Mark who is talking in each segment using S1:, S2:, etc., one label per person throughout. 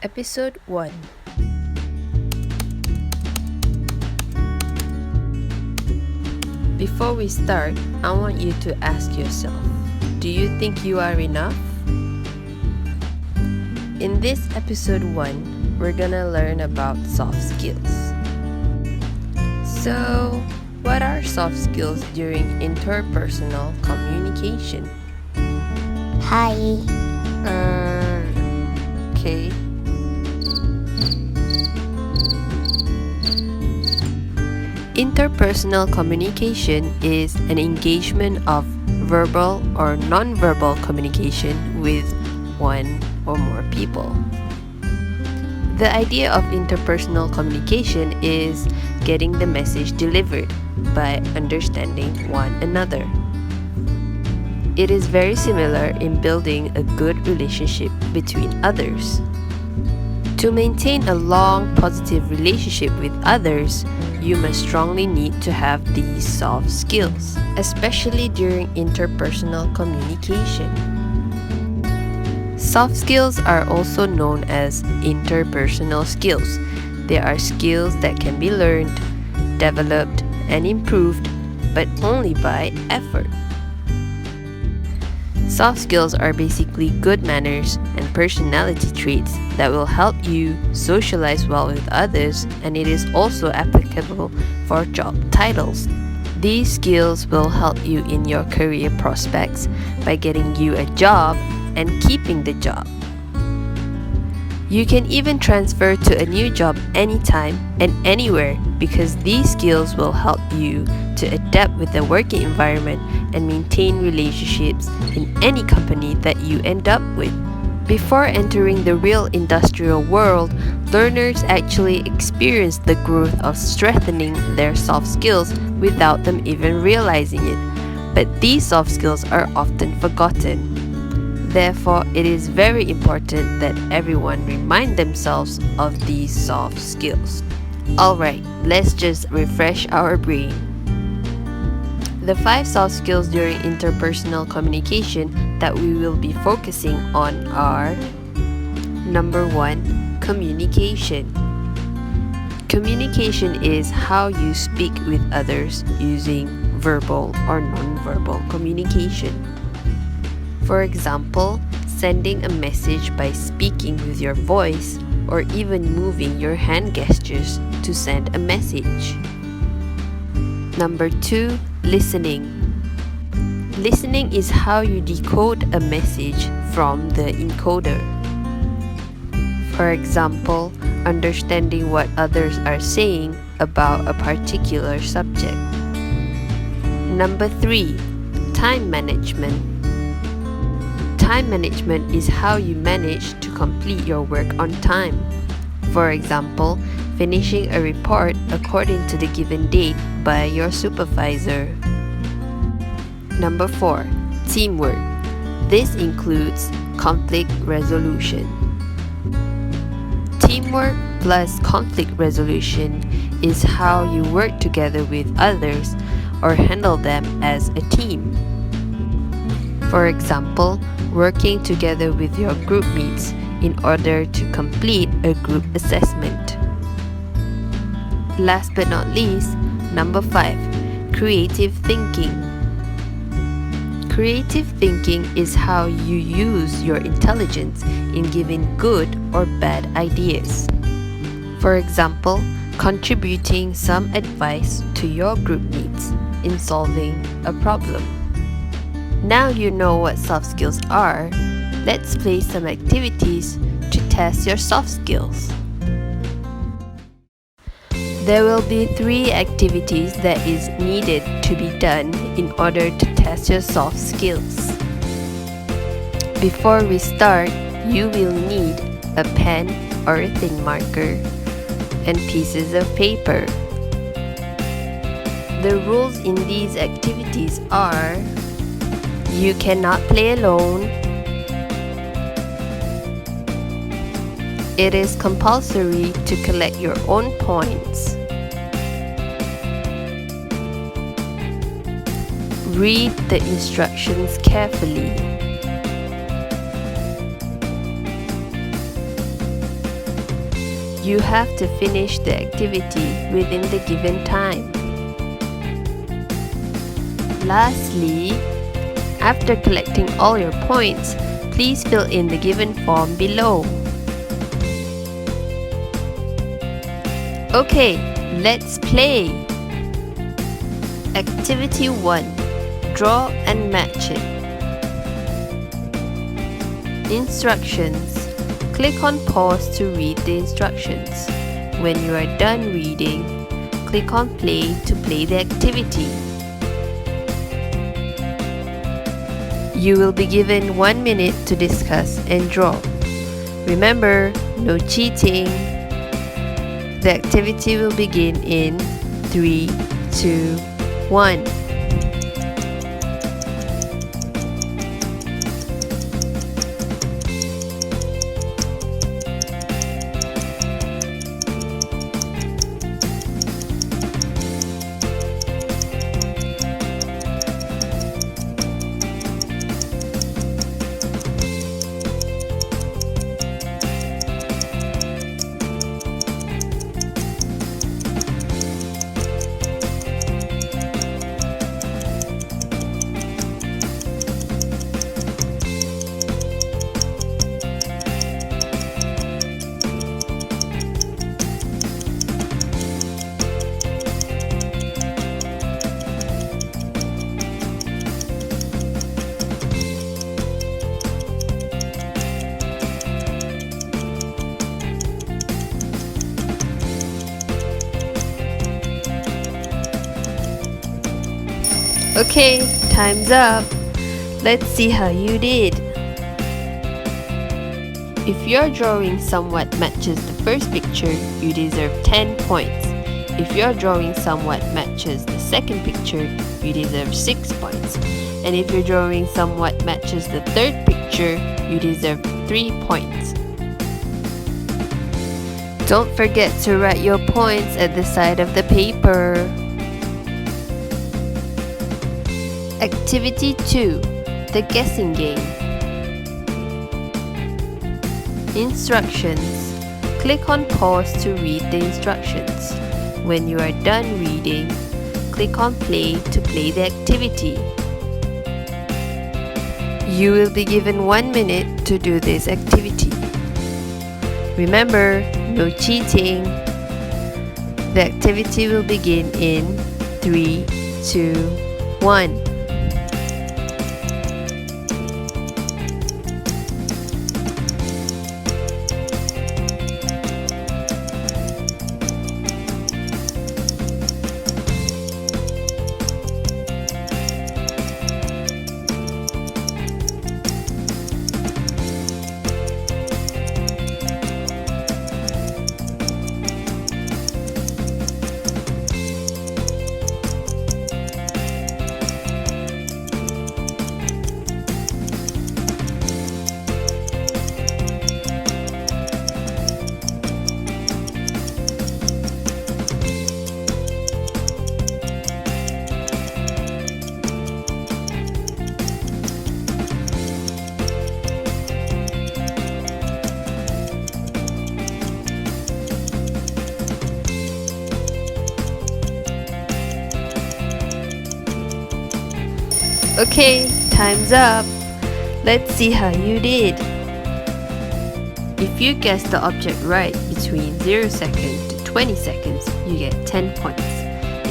S1: Episode 1. Before we start, I want you to ask yourself, do you think you are enough? In this episode 1, we're gonna learn about soft skills. So, what are soft skills during interpersonal communication?
S2: Hi.
S1: Okay. Interpersonal communication is an engagement of verbal or non-verbal communication with one or more people. The idea of interpersonal communication is getting the message delivered by understanding one another. It is very similar in building a good relationship between others. To maintain a long, positive relationship with others, you must strongly need to have these soft skills, especially during interpersonal communication. Soft skills are also known as interpersonal skills. They are skills that can be learned, developed, and improved, but only by effort. Soft skills are basically good manners and personality traits that will help you socialize well with others, and it is also applicable for job titles. These skills will help you in your career prospects by getting you a job and keeping the job. You can even transfer to a new job anytime and anywhere because these skills will help you to adapt with the working environment and maintain relationships in any company that you end up with. Before entering the real industrial world, learners actually experience the growth of strengthening their soft skills without them even realizing it. But these soft skills are often forgotten. Therefore, it is very important that everyone remind themselves of these soft skills. Alright, let's just refresh our brain. The 5 soft skills during interpersonal communication that we will be focusing on are: Number 1, communication. Communication is how you speak with others using verbal or non-verbal communication. For example, sending a message by speaking with your voice or even moving your hand gestures to send a message. Number 2, listening. Listening is how you decode a message from the encoder. For example, understanding what others are saying about a particular subject. Number 3, time management. Time management is how you manage to complete your work on time. For example, finishing a report according to the given date by your supervisor. Number 4, teamwork. This includes conflict resolution. Teamwork plus conflict resolution is how you work together with others or handle them as a team. For example, working together with your group mates in order to complete a group assessment. Last but not least, number 5, creative thinking. Creative thinking is how you use your intelligence in giving good or bad ideas. For example, contributing some advice to your group mates in solving a problem. Now you know what soft skills are, let's play some activities to test your soft skills. There will be 3 activities that is needed to be done in order to test your soft skills. Before we start, you will need a pen or a thin marker and pieces of paper. The rules in these activities are: you cannot play alone. It is compulsory to collect your own points. Read the instructions carefully. You have to finish the activity within the given time. Lastly, after collecting all your points, please fill in the given form below. Okay, let's play! Activity 1. Draw and match it. Instructions. Click on pause to read the instructions. When you are done reading, click on play to play the activity. You will be given 1 minute to discuss and draw. Remember, no cheating. The activity will begin in 3, 2, 1. Okay, time's up. Let's see how you did. If your drawing somewhat matches the first picture, you deserve 10 points. If your drawing somewhat matches the second picture, you deserve 6 points. And if your drawing somewhat matches the third picture, you deserve 3 points. Don't forget to write your points at the side of the paper. Activity 2. The guessing game. Instructions. Click on pause to read the instructions. When you are done reading, click on play to play the activity. You will be given 1 minute to do this activity. Remember, no cheating. The activity will begin in 3, 2, 1. Okay, time's up. Let's see how you did. If you guessed the object right between 0 seconds to 20 seconds, you get 10 points.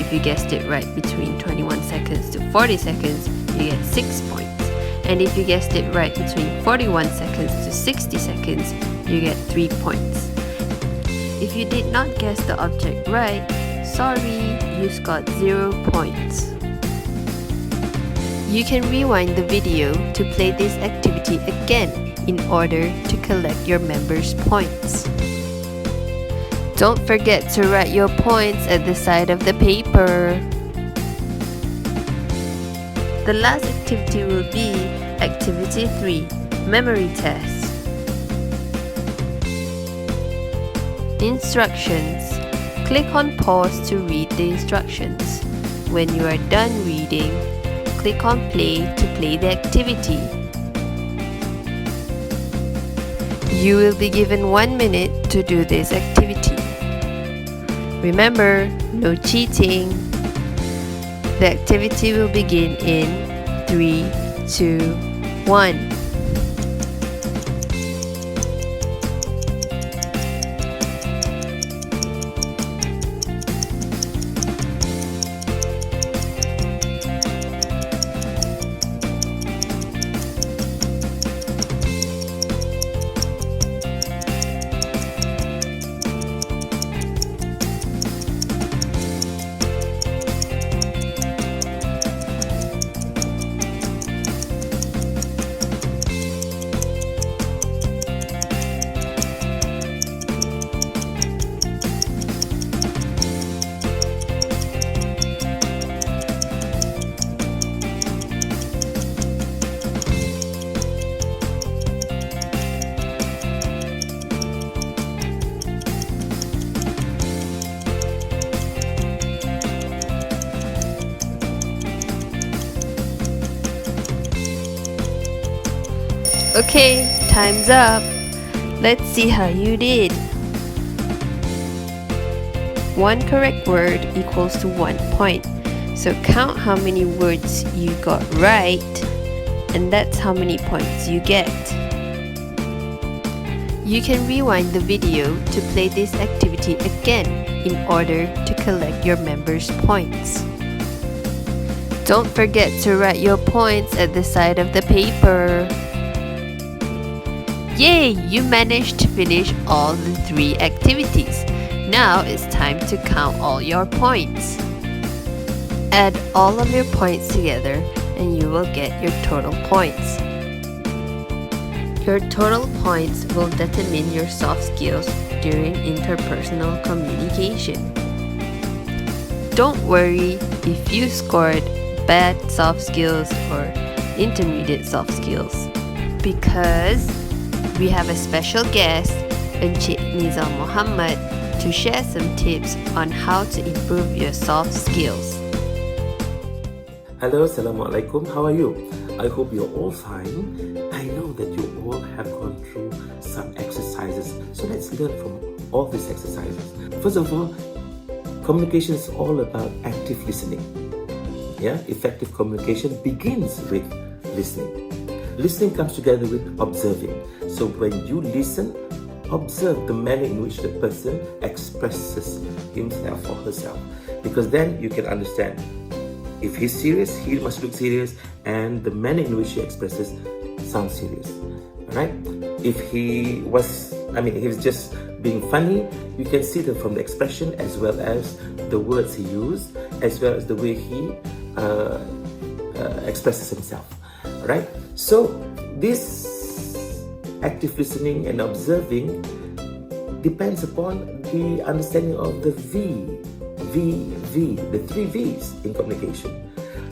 S1: If you guessed it right between 21 seconds to 40 seconds, you get 6 points. And if you guessed it right between 41 seconds to 60 seconds, you get 3 points. If you did not guess the object right, sorry, you got 0 points. You can rewind the video to play this activity again in order to collect your members' points. Don't forget to write your points at the side of the paper. The last activity will be Activity 3, Memory Test. Instructions. Click on pause to read the instructions. When you are done reading, click on play to play the activity. You will be given 1 minute to do this activity. Remember, no cheating. The activity will begin in 3, 2, 1. Okay, time's up. Let's see how you did. One correct word equals to 1 point. So count how many words you got right, and that's how many points you get. You can rewind the video to play this activity again in order to collect your members' points. Don't forget to write your points at the side of the paper. Yay! You managed to finish all the 3 activities. Now it's time to count all your points. Add all of your points together and you will get your total points. Your total points will determine your soft skills during interpersonal communication. Don't worry if you scored bad soft skills or intermediate soft skills, because we have a special guest, Encik Nizam Muhammad, to share some tips on how to improve your soft skills.
S3: Hello, Assalamualaikum. How are you? I hope you're all fine. I know that you all have gone through some exercises, so let's learn from all these exercises. First of all, communication is all about active listening. Yeah, effective communication begins with listening. Listening comes together with observing. So when you listen, observe the manner in which the person expresses himself or herself, because then you can understand if he's serious, he must look serious, and the manner in which he expresses sounds serious. Alright? If he was just being funny, you can see that from the expression as well as the words he used, as well as the way he expresses himself. Alright? So this active listening and observing depends upon the understanding of the the 3 V's in communication.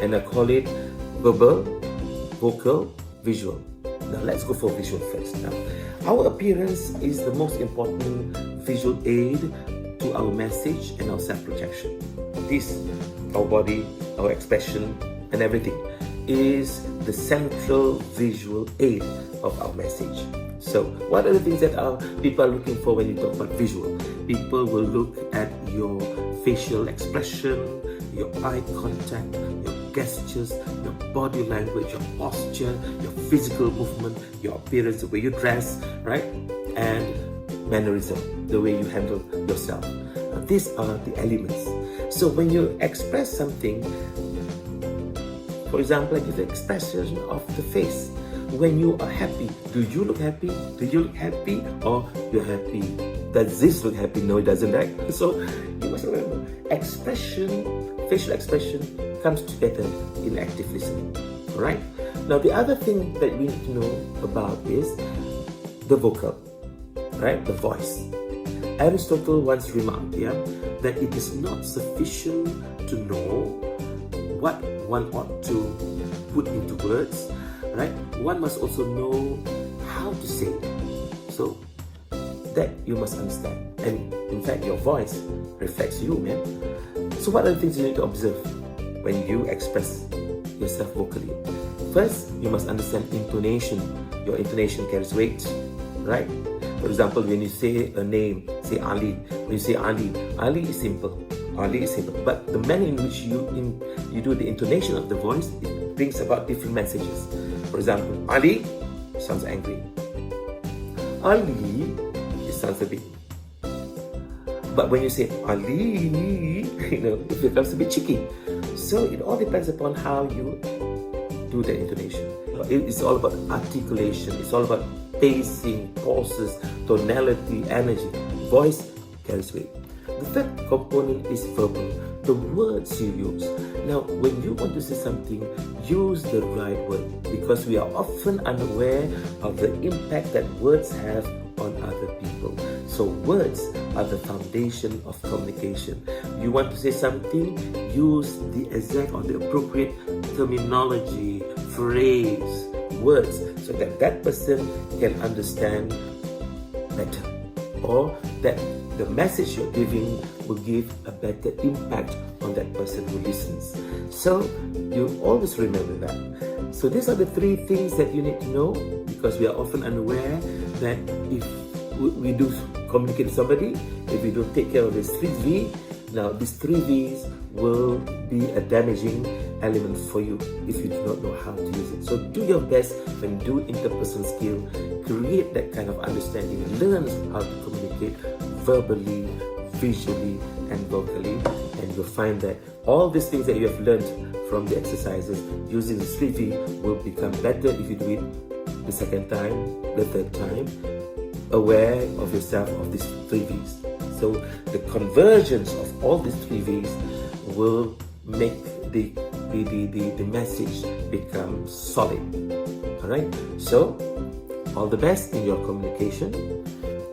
S3: And I call it verbal, vocal, visual. Now let's go for visual first. Now, our appearance is the most important visual aid to our message and our self-projection. This, our body, our expression, and everything is the central visual aid of our message. So, what are the things that people are looking for when you talk about visual? People will look at your facial expression, your eye contact, your gestures, your body language, your posture, your physical movement, your appearance, the way you dress, right? And mannerism, the way you handle yourself. These are the elements. So when you express something, for example, like the expression of the face. When you are happy, do you look happy? Do you look happy or you're happy? Does this look happy? No, it doesn't, right? So you must remember, expression, facial expression comes together in active listening. Alright? Now the other thing that we need to know about is the vocal, right? The voice. Aristotle once remarked, that it is not sufficient to know what one ought to put into words, right? One must also know how to say it. So that you must understand. And in fact, your voice reflects you, man. So what are the things you need to observe when you express yourself vocally? First, you must understand intonation. Your intonation carries weight, right? For example, when you say a name, say say Ali. When you say Ali is simple. Ali is simple. But the manner in which you do the intonation of the voice, it brings about different messages. For example, Ali sounds angry. Ali, it sounds a bit. But when you say Ali, it becomes a bit cheeky. So it all depends upon how you do the intonation. It's all about articulation. It's all about pacing, pauses, tonality, energy. Voice carries weight. The third component is verbal, the words you use. Now, when you want to say something, use the right word, because we are often unaware of the impact that words have on other people. So words are the foundation of communication. You want to say something, use the exact or the appropriate terminology, phrase, words, so that that person can understand better, or that the message you're giving will give a better impact on that person who listens. So you always remember that. So these are the three things that you need to know, because we are often unaware that if we do communicate with somebody, if we don't take care of these 3 V, now these 3 V's will be a damaging element for you if you do not know how to use it. So do your best when do interpersonal skill, create that kind of understanding, learn how to communicate verbally, visually, and vocally, and you'll find that all these things that you have learned from the exercises using the 3 V will become better if you do it the second time, the third time, aware of yourself of these 3 V's. So the convergence of all these 3 V's will make the message become solid. Alright? So all the best in your communication.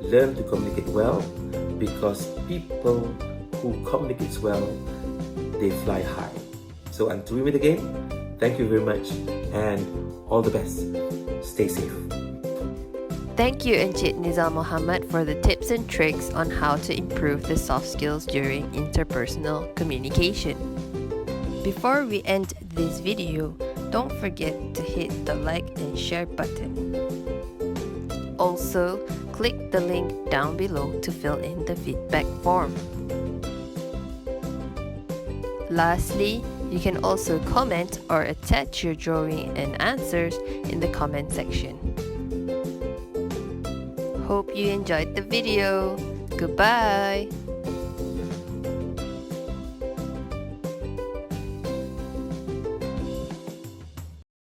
S3: Learn to communicate well, because people who communicate well, they fly high. So until we meet again, thank you very much and all the best. Stay safe.
S1: Thank you, Encik Nizam Muhammad, for the tips and tricks on how to improve the soft skills during interpersonal communication. Before we end this video, don't forget to hit the like and share button. Also, click the link down below to fill in the feedback form. Lastly, you can also comment or attach your drawing and answers in the comment section. Hope you enjoyed the video. Goodbye!